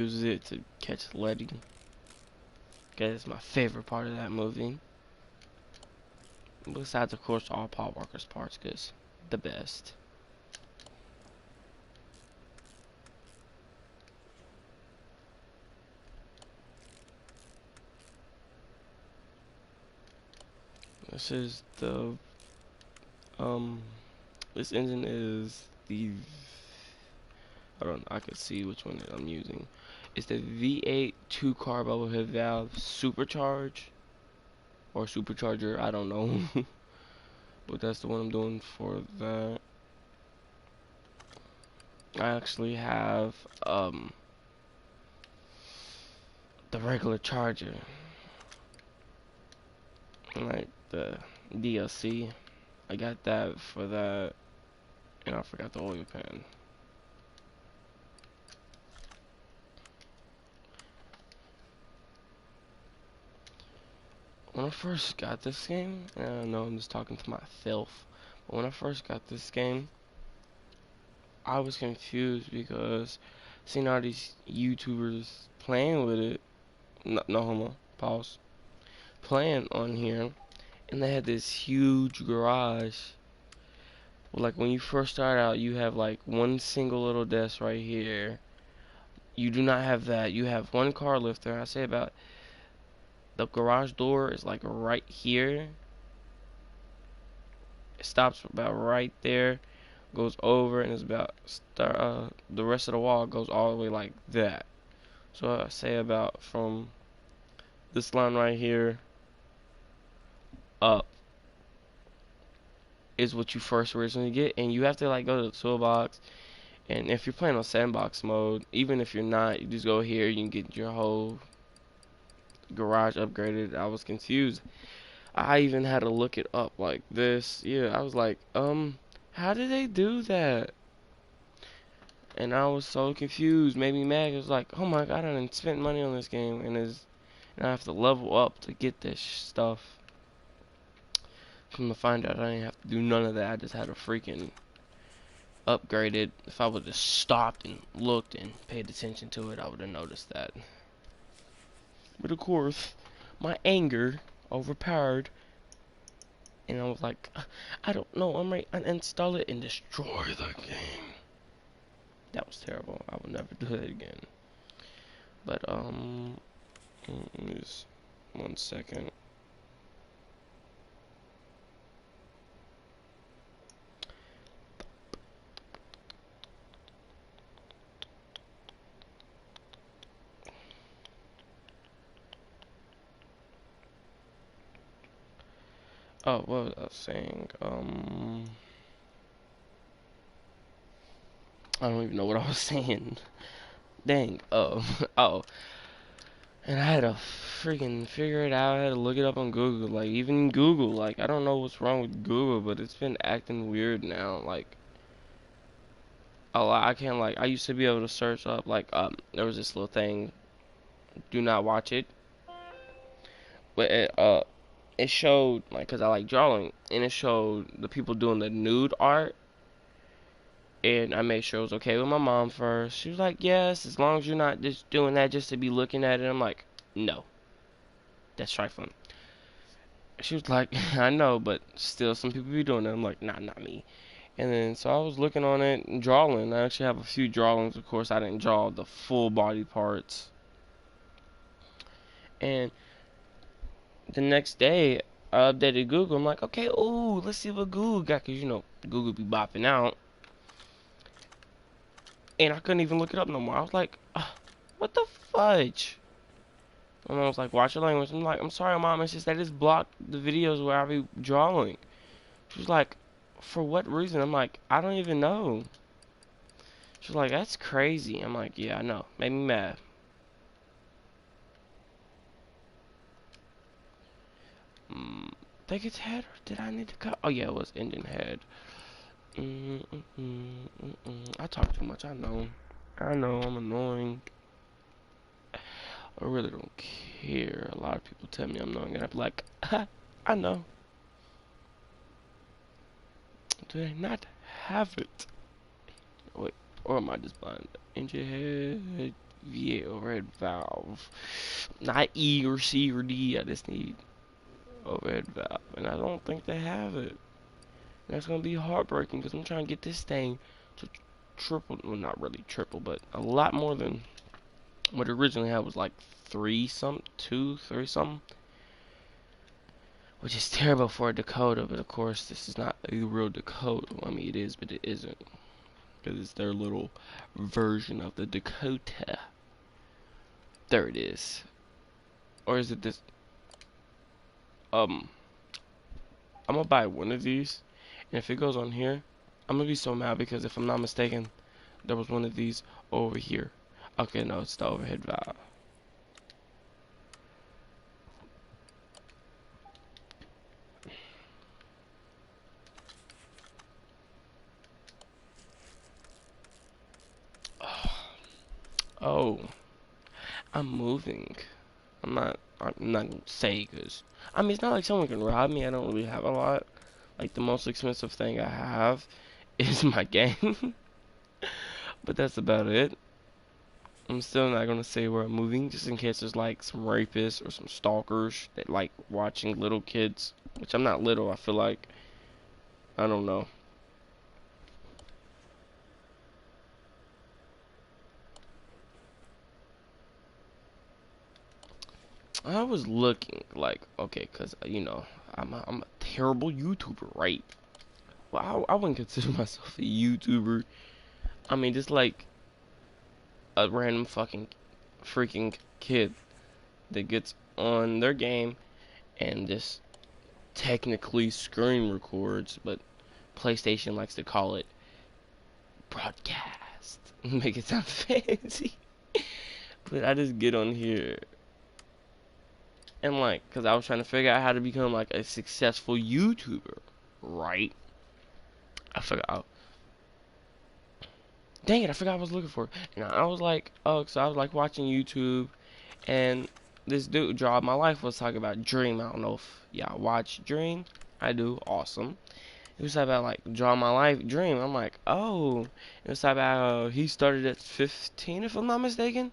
uses it to catch Letty. That is my favorite part of that movie. Besides, of course, all Paul Walker's parts, cause the best. This is the This engine is the. I don't know. I could see which one that I'm using. It's the V8 2-car bubble head valve supercharge or supercharger. I don't know, but that's the one I'm doing for that. I actually have the regular charger, like the DLC. I got that for that, and I forgot the oil pan. When I first got this game, and I know I'm just talking to myself, but when I first got this game, I was confused because seeing all these YouTubers playing with it, no homo, pause, playing on here, and they had this huge garage. Like when you first start out, you have like one single little desk right here. You do not have that. You have one car lifter. I say about the garage door is like right here. It stops about right there, goes over, and it's about the rest of the wall goes all the way like that. So I say about from this line right here up is what you first originally get, and you have to like go to the toolbox. And if you're playing on sandbox mode, even if you're not, you just go here, you can get your whole garage upgraded. I was confused. I even had to look it up like this. Yeah, I was like, how did they do that? And I was so confused, made me mad. It was like, oh my god, I done spent money on this game, and I have to level up to get this stuff. Come to find out, I didn't have to do none of that. I just had to freaking upgrade it. If I would have stopped and looked and paid attention to it, I would have noticed that. But of course, my anger overpowered, and I was like, I don't know, I'm ready to uninstall it and destroy the game. That was terrible. I would never do that again. But just 1 second. Oh, what was I saying? I don't even know what I was saying. Dang. Oh, oh. And I had to freaking figure it out. I had to look it up on Google. Like, even Google, like, I don't know what's wrong with Google, but it's been acting weird now. Like, I can't, like, I used to be able to search up, like, there was this little thing, do not watch it. But it showed, like, cause I like drawing, and it showed the people doing the nude art. And I made sure it was okay with my mom first. She was like, yes, as long as you're not just doing that just to be looking at it. I'm like, no, that's trifling. She was like, I know, but still some people be doing that. I'm like, nah, not me. And then, so I was looking on it and drawing. I actually have a few drawings. Of course, I didn't draw the full body parts. And the next day, I updated Google. I'm like, okay, ooh, let's see what Google got. Because, you know, Google be bopping out. And I couldn't even look it up no more. I was like, what the fudge? My mom was like, watch your language. I'm like, I'm sorry, mom. It's just that it's blocked the videos where I be drawing. She was like, for what reason? I'm like, I don't even know. She's like, that's crazy. I'm like, yeah, I know. Made me mad. Think it's head or did I need to cut? Oh yeah, it was engine head. I talk too much. I know. I know. I'm annoying. I really don't care. A lot of people tell me I'm annoying, and I'm like, I know. Do they not have it? Wait, or am I just blind? Engine head. V8 overhead valve. Not E or C or D. I just need overhead valve, and I don't think they have it. And that's gonna be heartbreaking because I'm trying to get this thing to triple. Well, not really triple, but a lot more than what it originally had was like 3 something, which is terrible for a Dakota. But of course, this is not a real Dakota. I mean, it is, but it isn't because it's their little version of the Dakota. There it is. Or is it this? I'm gonna buy one of these, and if it goes on here, I'm gonna be so mad because if I'm not mistaken, there was one of these over here. Okay, no, it's the overhead valve. Oh, I'm moving. I'm not gonna say because I mean it's not like someone can rob me. I don't really have a lot. Like the most expensive thing I have is my game, but that's about it. I'm still not gonna say where I'm moving, just in case there's like some rapists or some stalkers that like watching little kids. Which I'm not little. I feel like I don't know. I was looking like okay, cause I'm a terrible YouTuber, right? Well, I wouldn't consider myself a YouTuber. I mean, just like a random fucking freaking kid that gets on their game and just technically screen records, but PlayStation likes to call it broadcast. Make it sound fancy. But I just get on here and like, cause I was trying to figure out how to become like a successful YouTuber, right? I forgot. Dang it, I forgot what I was looking for. And I was like, oh, so I was like watching YouTube, and this dude, Draw My Life, was talking about Dream. I don't know if y'all watch Dream. I do. Awesome. It was about like Draw My Life, Dream. I'm like, oh. It was about he started at 15, if I'm not mistaken.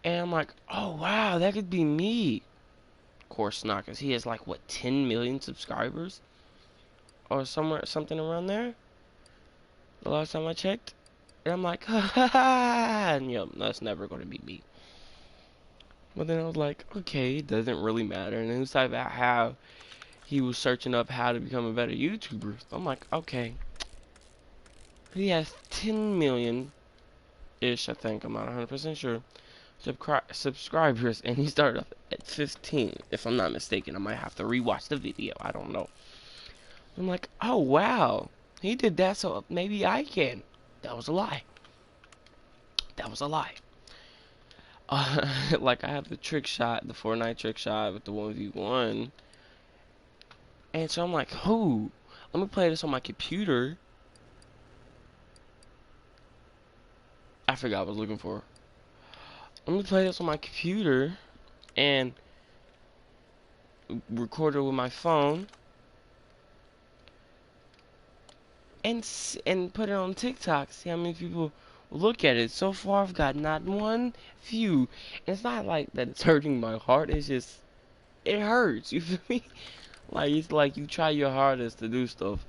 And I'm like, oh wow, that could be me. Of course not, cause he has like what 10 million subscribers or somewhere, something around there. The last time I checked. And I'm like, ha ha ha, and yep, that's never gonna be me. But then I was like, okay, it doesn't really matter. And then he was talking about how he was searching up how to become a better YouTuber. So I'm like, okay. He has 10 million-ish, I think. I'm not 100% sure. Subscribers, and he started off at 15, if I'm not mistaken. I might have to rewatch the video. I don't know. I'm like, oh, wow. He did that, so maybe I can. That was a lie. That was a lie. Like I have the trick shot, the Fortnite trick shot with the 1v1. And so I'm like, who? Let me play this on my computer. I forgot what I was looking for. Let me play this on my computer and record it with my phone and put it on TikTok. See how many people look at it. So far, I've got not one view. And it's not like that it's hurting my heart. It's just it hurts. You feel me? Like it's like you try your hardest to do stuff.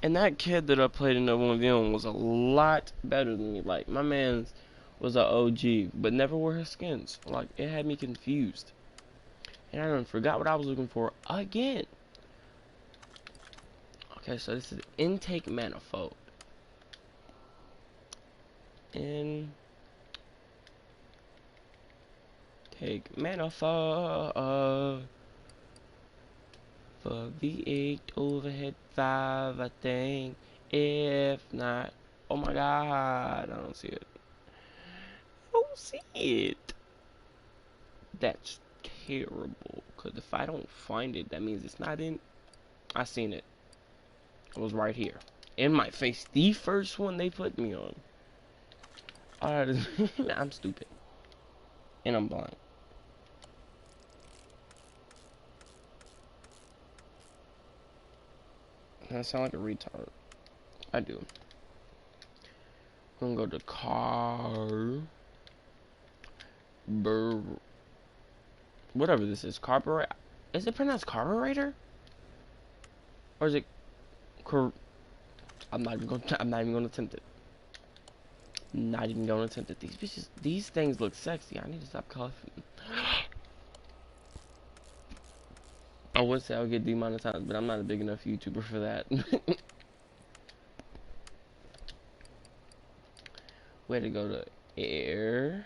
And that kid that I played in the 1v1 was a lot better than me. Like my man's was a OG, but never wore his skins. Like it had me confused. And I done forgot what I was looking for again. Okay, so this is intake manifold. Intake manifold for V8 overhead valve, I think. If not, oh my god, I don't see it. I don't see it. That's terrible. Cause if I don't find it, that means it's not in. I seen it. It was right here. In my face. The first one they put me on. Alright, I'm stupid. And I'm blind. I sound like a retard. I do. We're gonna go to car. Whatever this is, carburetor. Is it pronounced carburetor? Or is it I'm not even gonna attempt it. Not even gonna attempt it. These things look sexy. I need to stop coughing. I would say I'll get demonetized, but I'm not a big enough YouTuber for that. Way to go to air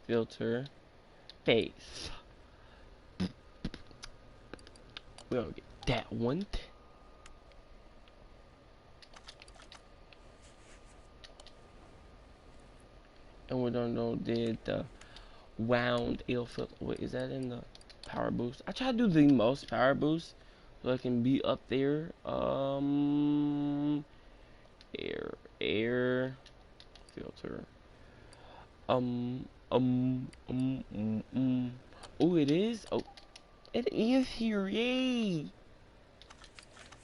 filter face. We're gonna get that one. And we don't know did the wound air filter. Wait, is that in the power boost? I try to do the most power boost so I can be up there. Air filter. Oh, it is. Oh, it is here. Yay!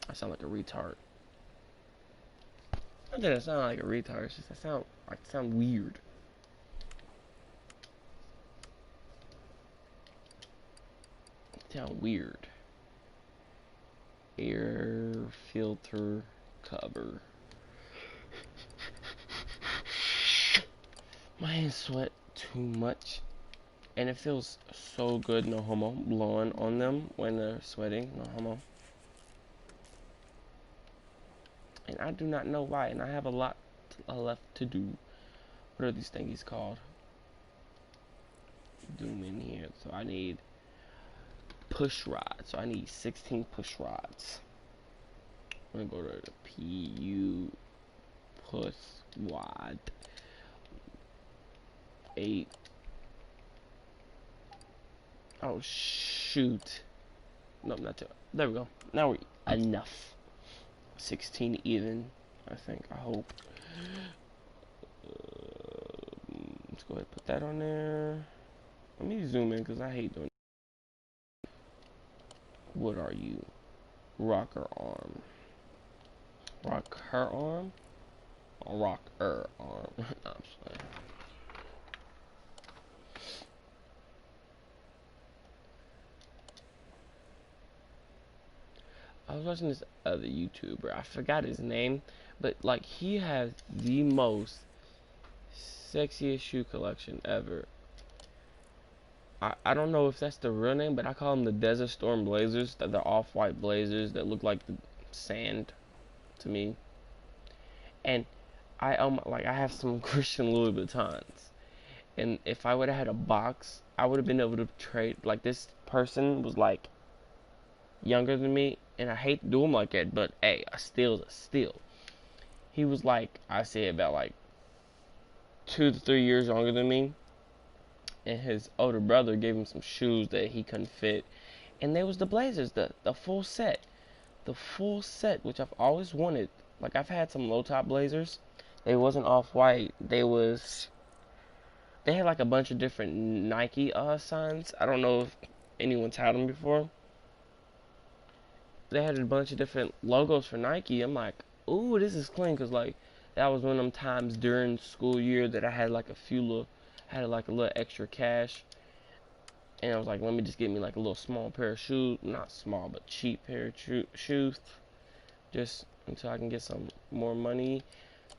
I sound like a retard. Not that I sound like a retard. It's just I sound weird. Sound weird. Air filter cover. My hands sweat too much, and it feels so good, no homo, blowing on them when they're sweating, no homo. And I do not know why, and I have a lot left to do. What are these thingies called? Zoom in here. So I need push rods. So I need 16 push rods. I'm gonna go to the PU push rod 8. Oh shoot! Nope, not too. There we go. Now we're enough. 16 even. I think. I hope. Let's go ahead and put that on there. Let me zoom in because I hate doing. What are you? Rocker arm. Rock her arm? Or rock her arm? No, I'm just playing. I was watching this other YouTuber. I forgot his name, but like he has the most sexiest shoe collection ever. I don't know if that's the real name, but I call them the Desert Storm Blazers. They're off-white blazers that look like the sand to me. And I have some Christian Louis Vuittons. And if I would have had a box, I would have been able to trade. Like, this person was like younger than me, and I hate to do him like that, but hey, a steal's a steal. He was like, I say about like 2 to 3 years younger than me, and his older brother gave him some shoes that he couldn't fit, and they was the Blazers, the full set, which I've always wanted. Like, I've had some low top Blazers. They wasn't off white. They had like a bunch of different Nike signs. I don't know if anyone's had them before. They had a bunch of different logos for Nike. I'm like, ooh, this is clean, cause like that was one of them times during school year that I had like a little extra cash, and I was like, let me just get me like a little small pair of shoes, not small but cheap pair of shoes, just until I can get some more money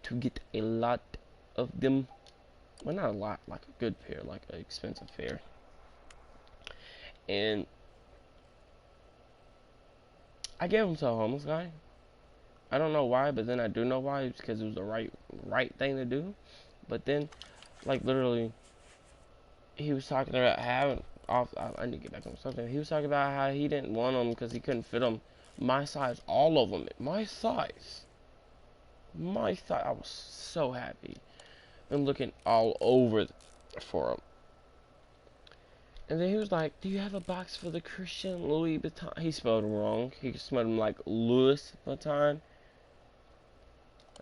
to get a lot of them. Well, not a lot, like a good pair, like an expensive pair. And I gave them to a homeless guy. I don't know why, but then I do know why. It's because it was the right thing to do. But then, like, literally, he was talking about how I need to get back on something. He was talking about how he didn't want them because he couldn't fit them my size, all of them, my size. I was so happy. I'm looking all over for them. And then he was like, do you have a box for the Christian Louis Vuitton? He spelled it wrong. He spelled him like Louis Vuitton.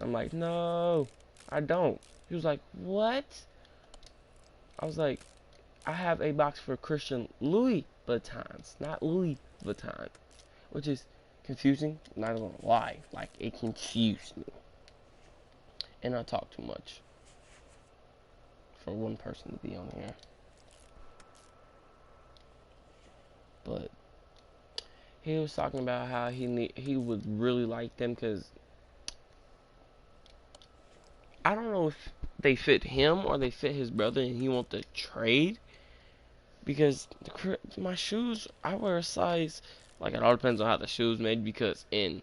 I'm like, no, I don't. He was like, what? I was like, I have a box for Christian Louis Vuittons, not Louis Vuitton. Which is confusing, not gonna lie. Like, it confused me. and I talk too much for one person to be on here. But he was talking about how he would really like them because I don't know if they fit him or they fit his brother and he want to trade because my shoes, I wear a size, like it all depends on how the shoes made, because in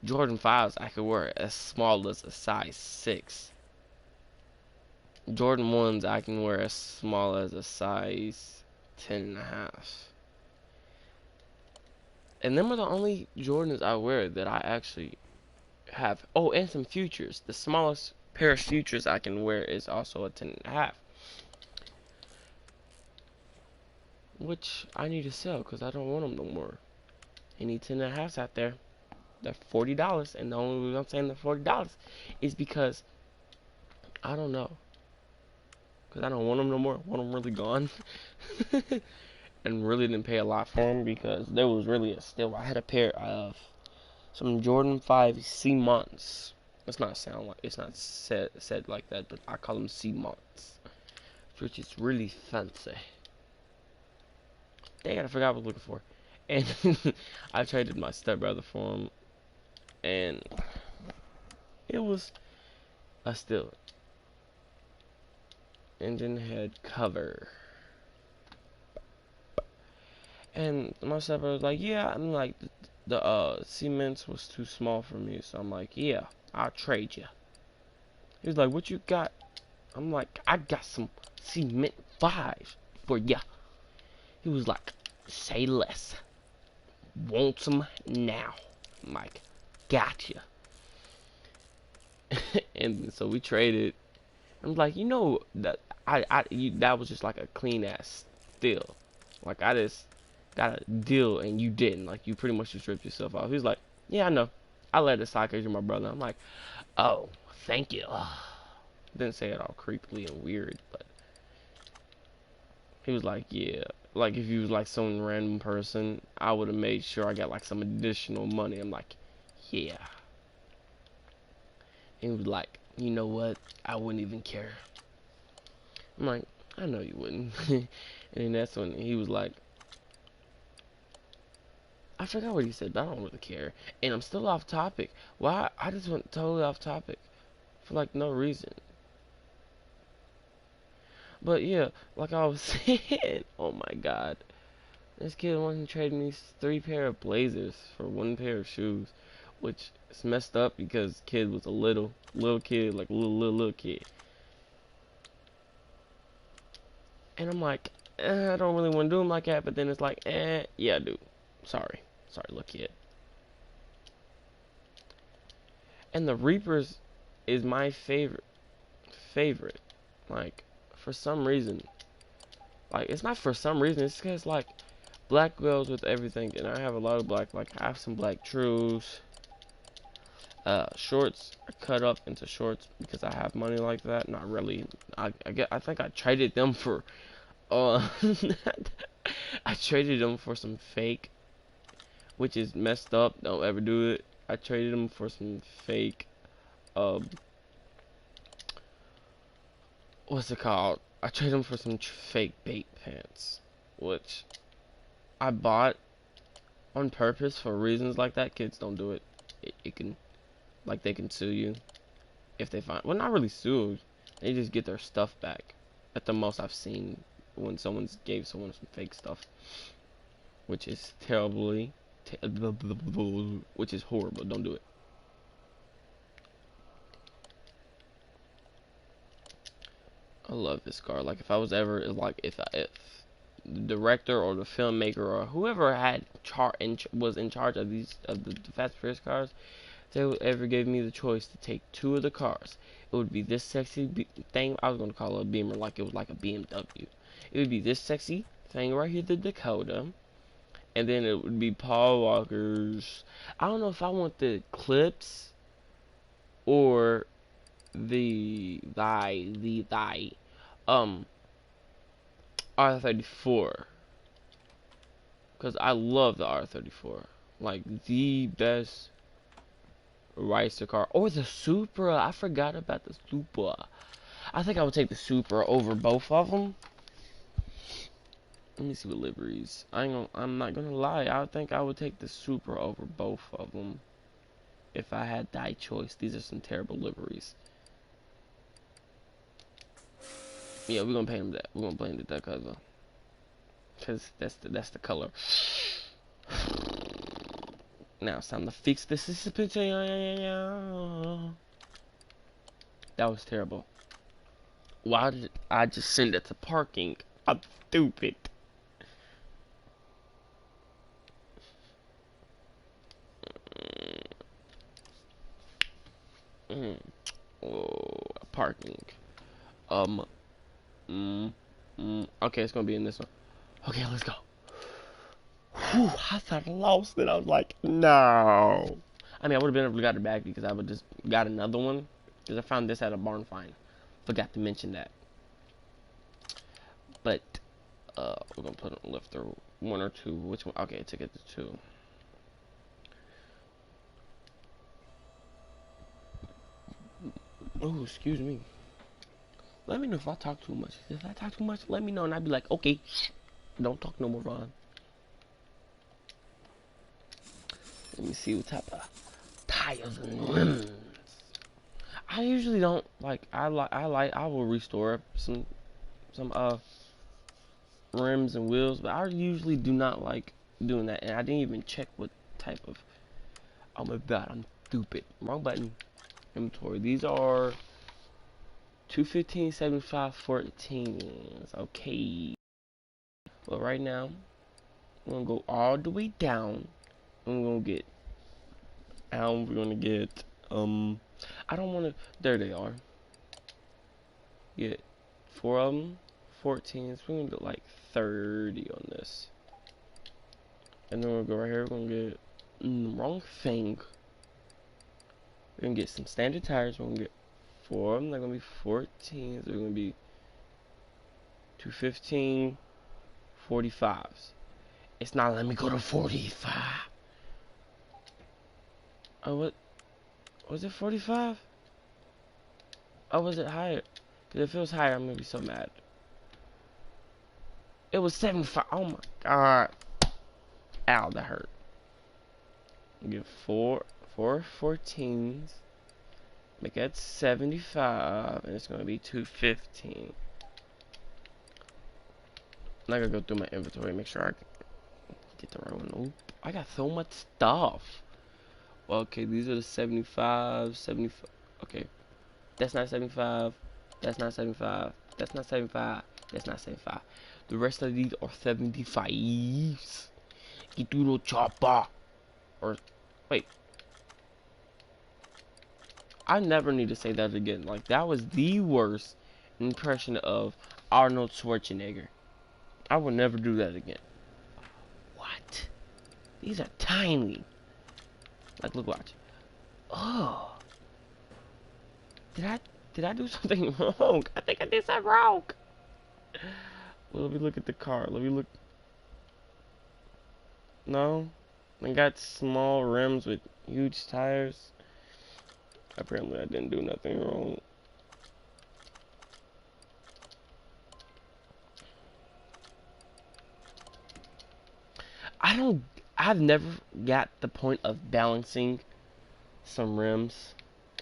Jordan 5s I could wear as small as a size 6. Jordan 1s I can wear as small as a size 10.5. And them are the only Jordans I wear that I actually have. Oh, and some Futures. The smallest pair of Futures I can wear is also a 10.5. Which I need to sell because I don't want them no more. Any 10.5s out there, they're $40. And the only reason I'm saying they're $40 is because I don't know. Because I don't want them no more. I want them really gone. And really didn't pay a lot for them because there was really a steal. I had a pair of some Jordan 5 C months. It's not said like that, but I call them C months, which is really fancy. Dang, I forgot what I was looking for. And I traded my stepbrother for him, and it was a steal. Engine head cover. And my stepbrother was like, yeah, I'm like, the cements was too small for me, so I'm like, yeah, I'll trade you. He was like, what you got? I'm like, I got some cement 5 for ya. He was like, say less. Want some now? I'm like, gotcha. And so we traded. I'm like, you know that that was just like a clean ass steal. Like I just got a deal and you didn't. Like you pretty much just ripped yourself off. He's like, yeah, I know. I let it slide because you're my brother. I'm like, oh, thank you. Didn't say it all creepily and weird, but he was like, yeah. Like if you was like some random person, I would have made sure I got like some additional money. I'm like, yeah. He was like, you know what? I wouldn't even care. I'm like, I know you wouldn't. And then that's when he was like, I forgot what he said, but I don't really care. And I'm still off topic. Why? I just went totally off topic for like no reason. But yeah, like I was saying, oh my god. This kid wanted to trade me 3 pair of Blazers for 1 pair of shoes, which is messed up because kid was a little kid, like little kid. And I'm like, I don't really want to do him like that, but then it's like, yeah, dude. Sorry, little kid. And the Reapers is my favorite. Like, for some reason. Like, it's not for some reason, it's because, like, black goes with everything, and I have a lot of black, like, I have some black trues. Shorts are cut up into shorts because I have money like that. Not really. I think I traded them for, I traded them for some fake, which is messed up. Don't ever do it. I traded them for some fake, what's it called? I traded them for some fake bait pants, which I bought on purpose for reasons like that. Kids don't do it. It can, like, they can sue you if they find, well, not really sue. They just get their stuff back. At the most I've seen when someone's gave someone some fake stuff, which is terribly, which is horrible. Don't do it. I love this car. Like, if I was ever, like, if the director or the filmmaker or whoever had was in charge of the Fast and Furious cars, they would ever give me the choice to take 2 of the cars, it would be this sexy thing. I was gonna call it a Beamer, like it was like a BMW. It would be this sexy thing right here, the Dakota, and then it would be Paul Walker's. I don't know if I want the Eclipse or the R34, because I love the R34, like the best Racer car or the Supra. I forgot about the Supra. I think I would take the Supra over both of them. Let me see what liveries. I'm not gonna lie. I think I would take the Supra over both of them if I had that choice. These are some terrible liveries. Yeah, we're gonna paint them that. We're gonna blame it that color, cause that's the color. Now it's time to fix this suspension. That was terrible. Why did I just send it to parking? I'm stupid. Oh, parking. Um. Okay, it's gonna be in this one. Okay, let's go. Whew, I thought I lost it. I was like, no. I mean, I would have been able to got it back because I would just got another one. Because I found this at a barn find. Forgot to mention that. But, we're going to put on lifter 1 or 2. Which one? Okay, to get to 2. Oh, excuse me. Let me know if I talk too much. If I talk too much, let me know. And I'd be like, okay, don't talk no more, Ron. Let me see what type of tires and rims. I usually don't like. I will restore some rims and wheels, but I usually do not like doing that. And I didn't even check what type of. Oh my god, I'm stupid. Wrong button. Inventory. These are 215, 75, 14s. Okay. Well, right now we're gonna go all the way down. And we're gonna get. And we're gonna get. I don't want to. There they are. Get 4 of them. 14s. We're gonna get like 30 on this. And then we'll go right here. We're gonna get wrong thing. We're gonna get some standard tires. We're gonna get 4 of them. They're gonna be 14s. They're gonna be 215 45s. It's not letting me go to 45. Oh, what? Was it 45? Oh, was it higher? Because if it was higher, I'm gonna be so mad. It was 75. Oh my god. Ow, that hurt. Get 4 14s. Make that 75. And it's gonna be 215. I'm not gonna go through my inventory and make sure I get the right one. Oop, I got so much stuff. Well, okay, these are the 75, 75. Okay, that's not 75. That's not 75. That's not 75. That's not 75. The rest of these are 75s. Get through the chopper. Or, wait. I never need to say that again. Like, that was the worst impression of Arnold Schwarzenegger. I will never do that again. What? These are tiny. Like, look, watch. Oh. Did I do something wrong? I think I did something wrong. Well, let me look at the car. Let me look. No. I got small rims with huge tires. Apparently, I didn't do nothing wrong. I've never got the point of balancing some rims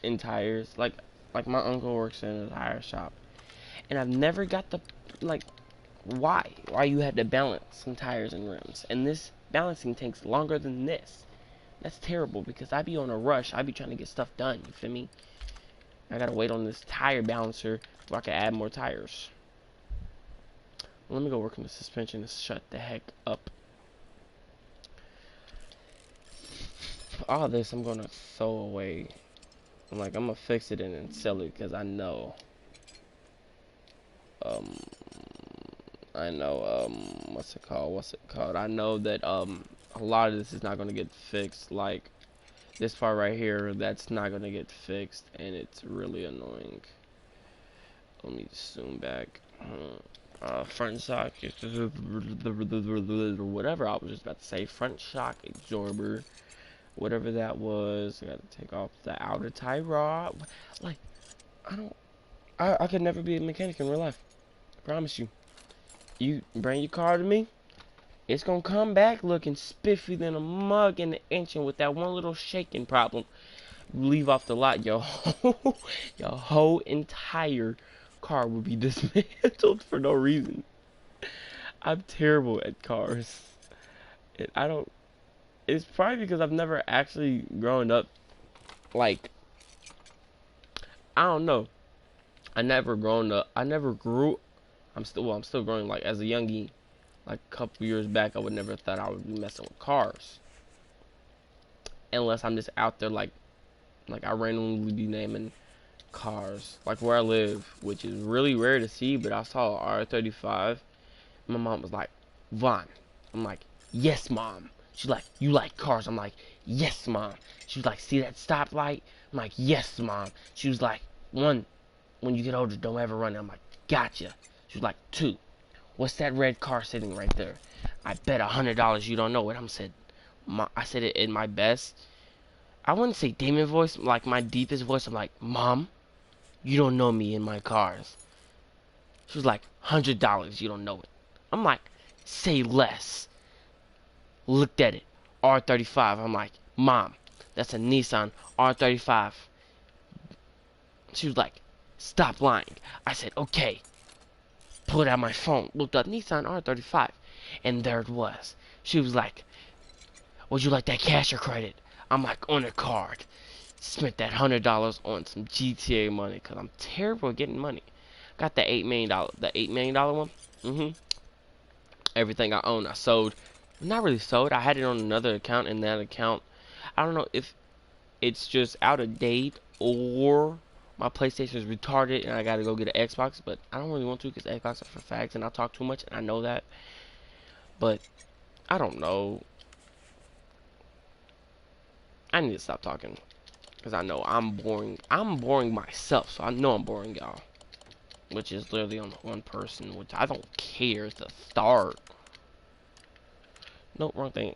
and tires. Like my uncle works in a tire shop. And I've never got the, like, why you had to balance some tires and rims. And this balancing takes longer than this. That's terrible because I be on a rush. I be trying to get stuff done, you feel me? I gotta wait on this tire balancer so I can add more tires. Let me go work on the suspension to shut the heck up. All this I'm gonna throw away. I'm gonna fix it and then sell it because I know what's it called? I know that a lot of this is not gonna get fixed. Like this part right here, that's not gonna get fixed, and it's really annoying. Let me zoom back. Front shock, whatever I was just about to say. Front shock absorber. whatever that was. I gotta take off the outer tie rod. Like, I don't, I could never be a mechanic in real life. I promise you. You bring your car to me, it's gonna come back looking spiffy than a mug in the engine with that one little shaking problem. Leave off the lot, your whole entire car will be dismantled for no reason. I'm terrible at cars. I don't. It's probably because I've never actually grown up. Like, I don't know. I never grown up. I never grew. I'm still growing. Like as a youngie, like a couple years back, I would never thought I would be messing with cars, unless I'm just out there like I randomly be naming cars. Like where I live, which is really rare to see, but I saw a R35. My mom was like, Vaughn. I'm like, yes, mom. She's like, you like cars? I'm like, yes, mom. She was like, see that stoplight? I'm like, yes, mom. She was like, one, when you get older, don't ever run it. I'm like, gotcha. She was like, two, what's that red car sitting right there? I bet $100 you don't know it. I said it in my best. I wouldn't say demon voice, like my deepest voice. I'm like, mom, you don't know me in my cars. She was like, $100, you don't know it. I'm like, say less. Looked at it, R35. I'm like, mom, that's a Nissan R35. She was like, stop lying. I said, okay. Pulled out my phone, looked up Nissan R35, and there it was. She was like, would you like that cash or credit? I'm like, on a card. Spent that $100 on some GTA money, because I'm terrible at getting money. Got the $8 million one. Everything I own, I sold. Not really sold. I had it on another account, and that account, I don't know if it's just out of date or my PlayStation is retarded and I gotta go get an Xbox. But I don't really want to because Xbox are for fags and I talk too much and I know that. But I don't know. I need to stop talking because I know I'm boring. I'm boring myself, so I know I'm boring y'all. Which is literally on one person, which I don't care to start. Nope, wrong thing.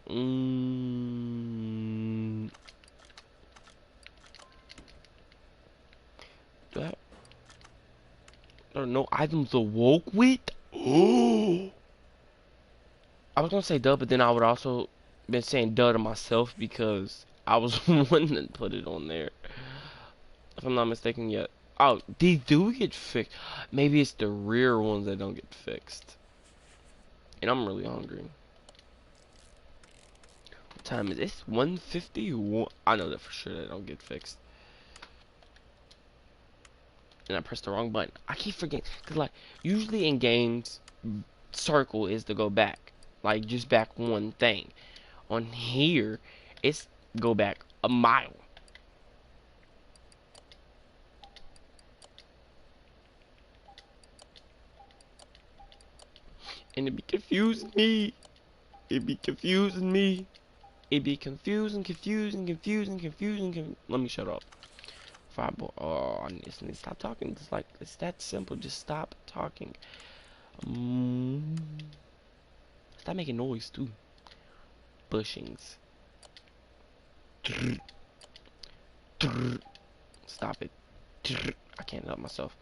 That. There are no items awoke with. Oh. I was gonna say duh, but then I would also been saying duh to myself because I was one that put it on there. If I'm not mistaken yet. Oh, these do get fixed. Maybe it's the rear ones that don't get fixed. And I'm really hungry. What time is this? 1:50? I know that for sure they don't get fixed. And I pressed the wrong button. I keep forgetting. Because, like, usually in games, circle is to go back. Like, just back one thing. On here, it's go back a mile. And it be confusing me. It be confusing me. It be confusing. Let me shut up. Fireball. Oh, I need to stop talking. It's like, it's that simple. Just stop talking. Stop making noise, too. Bushings. Stop it. I can't help myself.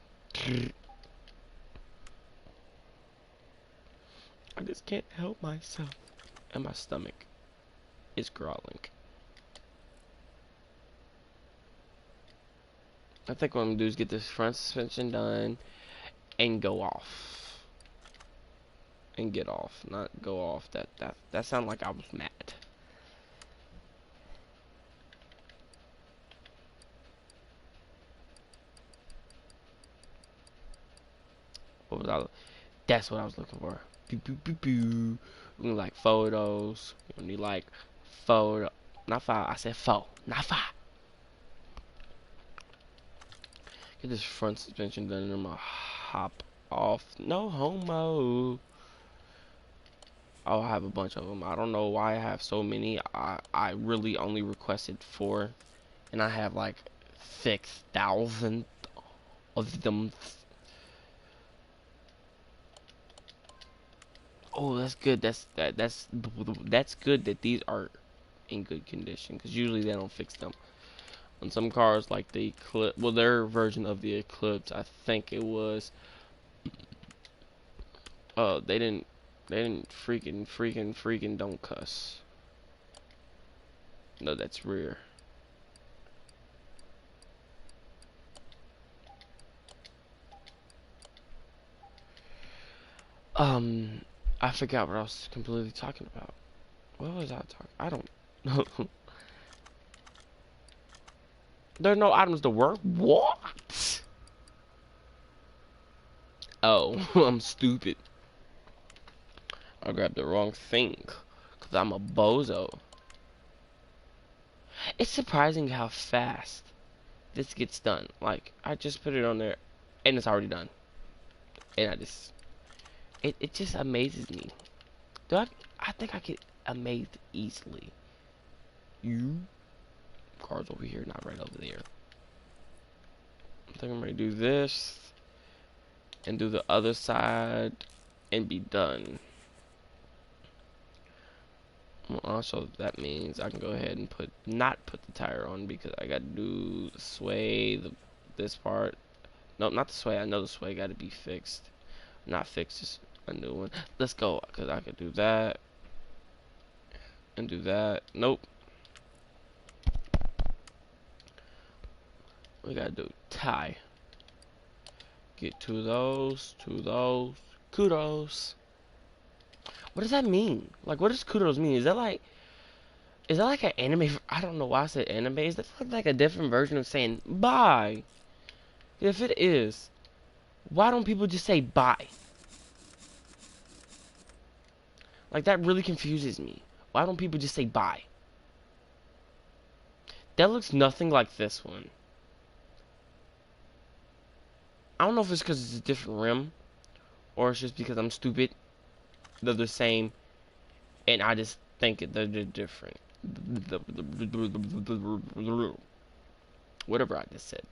I just can't help myself. And my stomach is growling. I think what I'm gonna do is get this front suspension done and go off. And get off, not go off. That sounded like I was mad. What was I? That's what I was looking for. We need like photos. We need like photo. Not five. I said four. Not five. Get this front suspension done and I'm gonna hop off. No homo. I'll have a bunch of them. I don't know why I have so many. I really only requested 4, and I have like 6,000 of them. Oh, that's good. That's good that these are in good condition, because usually they don't fix them. On some cars like the Eclipse, well, their version of the Eclipse, I think it was, they didn't freaking don't cuss. No, that's rear. I forgot what I was completely talking about. What was I talking? I don't know. There are no items to work? What? Oh, I'm stupid. I grabbed the wrong thing. Because I'm a bozo. It's surprising how fast this gets done. Like, I just put it on there, and it's already done. And I just... It just amazes me. I think I get amazed easily. You? Car's over here, not right over there. I think I'm gonna do this. And do the other side. And be done. Well, also, that means I can go ahead and not put the tire on, because I gotta do the sway, this part. No, not the sway. I know the sway gotta be fixed. Not fixed, just a new one. Let's go, because I could do that. And do that. Nope. We gotta do tie. Get two of those, kudos. What does that mean? Like, what does kudos mean? Is that like an anime? I don't know why I said anime. Is that like a different version of saying bye? If it is, why don't people just say bye? Like, that really confuses me. Why don't people just say bye? That looks nothing like this one. I don't know if it's because it's a different rim, or it's just because I'm stupid. They're the same, and I just think they're different. Whatever I just said.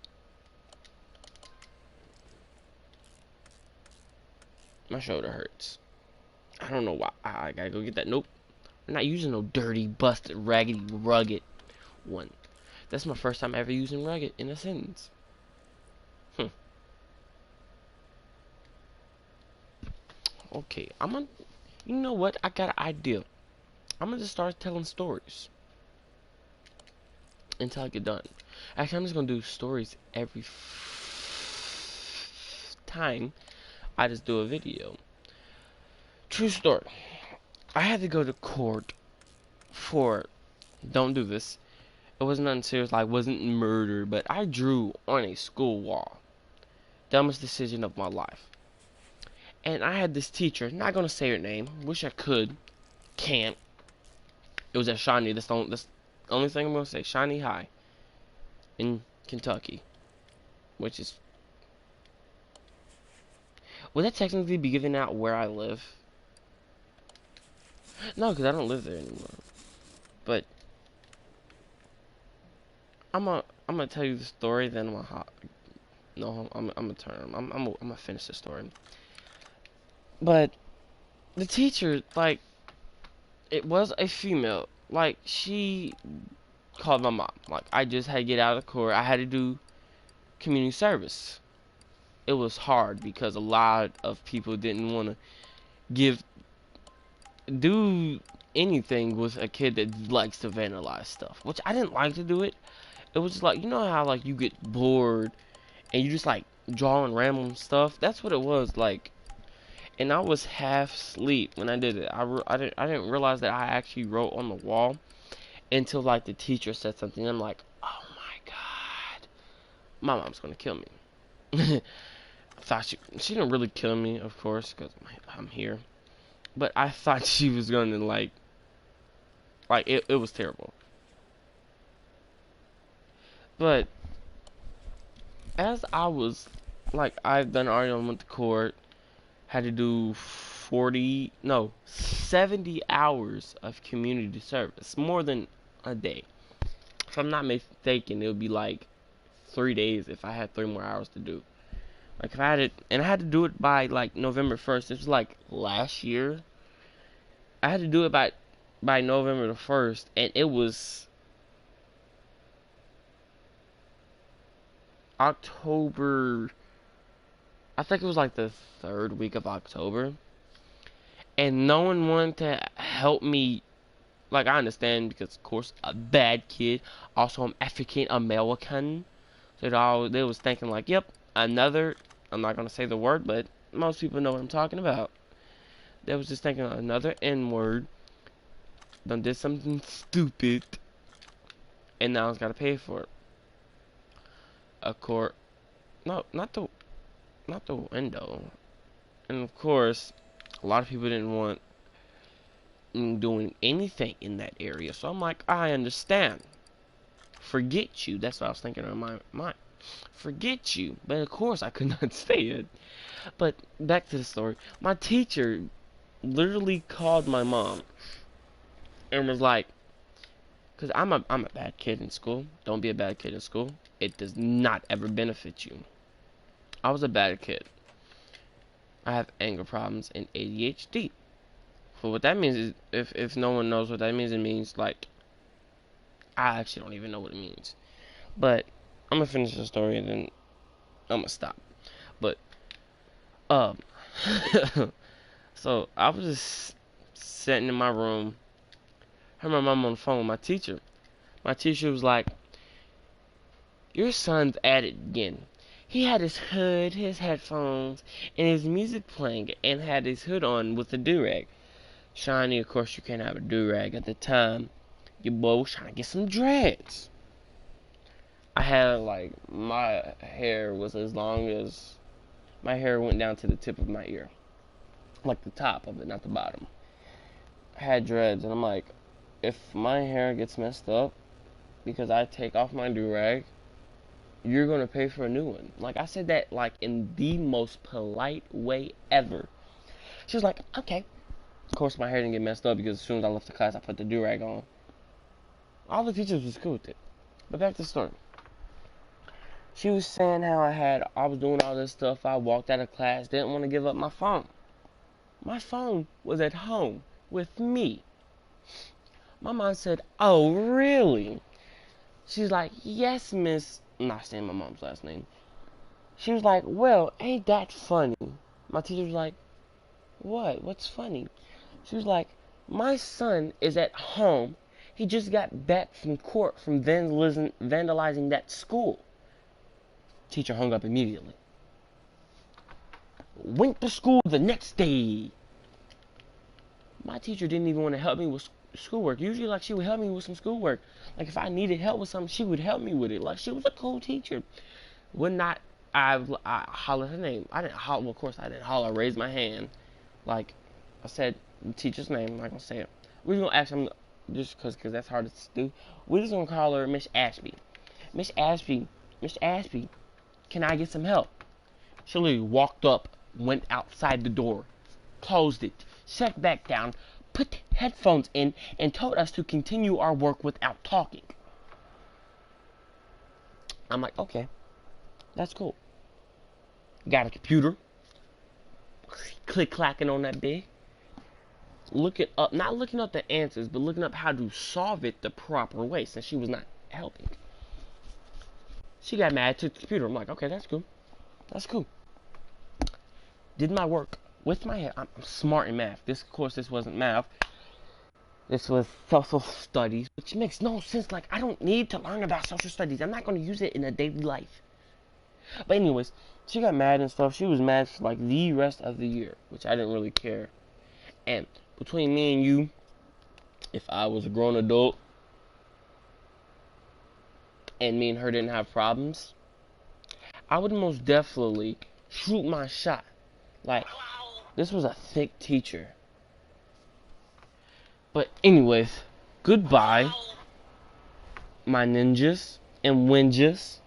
My shoulder hurts. I don't know why. I gotta go get that. Nope. I'm not using no dirty, busted, raggedy, rugged one. That's my first time ever using rugged in a sentence. Okay, you know what? I got an idea. I'm gonna just start telling stories until I get done. Actually, I'm just gonna do stories every time I just do a video. True story. I had to go to court for, don't do this. It wasn't nothing serious, like wasn't murder, but I drew on a school wall. Dumbest decision of my life. And I had this teacher, not gonna say her name, wish I could, can't. It was at Shawnee, that's the only thing I'm gonna say, Shawnee High in Kentucky, which is, would that technically be giving out where I live? No, because I don't live there anymore. But I'm gonna tell you the story, then I'm gonna finish the story. But the teacher, like, it was a female. Like, she called my mom. Like, I just had to get out of court. I had to do community service. It was hard because a lot of people didn't want to do anything with a kid that likes to vandalize stuff. Which I didn't like to do it. It was just like, you know how, like, you get bored and you just, like, drawing random stuff? That's what it was, like. And I was half asleep when I did it. I didn't realize that I actually wrote on the wall until, like, the teacher said something. I'm like, oh my god, my mom's gonna kill me. I thought she didn't really kill me, of course, because I'm here. But I thought she was gonna, like it was terrible. But as I was, like, I've done already went to court. Had to do 70 hours of community service, more than a day. If I'm not mistaken, it would be like 3 days if I had 3 more hours to do. Like, if I had it, and I had to do it by, like, November 1st. It was like last year. I had to do it by by November the 1st, and it was October, I think it was like the 3rd week of October, and no one wanted to help me. Like, I understand because, of course, a bad kid. Also, I'm African American. So they was thinking like, yep, another, I'm not going to say the word, but most people know what I'm talking about. They was just thinking another N-word. Done did something stupid. And now it's got to pay for it. Of course, no, not the window. And of course, a lot of people didn't want doing anything in that area. So I'm like, I understand. Forget you. That's what I was thinking in my mind. Forget you. But of course, I could not say it. But back to the story. My teacher literally called my mom and was like, because I'm a bad kid in school. Don't be a bad kid in school. It does not ever benefit you. I was a bad kid. I have anger problems and ADHD. So what that means is, if no one knows what that means, it means like, I actually don't even know what it means. But I'm gonna finish the story and then I'm gonna stop. But so I was just sitting in my room. I heard my mom on the phone with my teacher. My teacher was like, "Your son's at it again. He had his hood, his headphones, and his music playing, and had his hood on with a do-rag. Shiny, of course, you can't have a do-rag at the time. Your boy was trying to get some dreads. I had, like, my hair was as long as, my hair went down to the tip of my ear. Like the top of it, not the bottom. I had dreads, and I'm like, if my hair gets messed up because I take off my do-rag, you're gonna pay for a new one." Like, I said that, like, in the most polite way ever. She was like, okay. Of course, my hair didn't get messed up because as soon as I left the class, I put the do-rag on. All the teachers was cool with it. But back to the story. She was saying how I was doing all this stuff. I walked out of class, didn't want to give up my phone. My phone was at home with me. My mom said, "Oh, really?" She's like, "Yes, miss," I'm not saying my mom's last name. She was like, "Well, ain't that funny?" My teacher was like, "What? What's funny?" She was like, "My son is at home. He just got back from court from vandalizing that school." Teacher hung up immediately. Went to school the next day. My teacher didn't even want to help me with schoolwork. Usually, like, she would help me with some schoolwork. Like, if I needed help with something, she would help me with it. Like, she was a cool teacher. Would not, I hollered her name. I didn't holler, well, of course I didn't holler, raise my hand. Like, I said the teacher's name, I'm not going to say it. We're going to ask him, just because that's hard to do. We're just going to call her Miss Ashby. Miss Ashby, can I get some help? She literally walked up, went outside the door, closed it, sat back down, put headphones in, and told us to continue our work without talking. I'm like, okay, that's cool. Got a computer, click-clacking on that big, looking up, not looking up the answers, but looking up how to solve it the proper way, since she was not helping. She got mad, took the computer. I'm like, okay, that's cool. That's cool. Did my work with my head. I'm smart in math. Of course, this wasn't math. This was social studies, which makes no sense. Like, I don't need to learn about social studies. I'm not going to use it in a daily life. But anyways, she got mad and stuff. She was mad for, like, the rest of the year, which I didn't really care. And between me and you, if I was a grown adult and me and her didn't have problems, I would most definitely shoot my shot. Like, this was a thick teacher. But anyways, goodbye, my ninjas and winjas.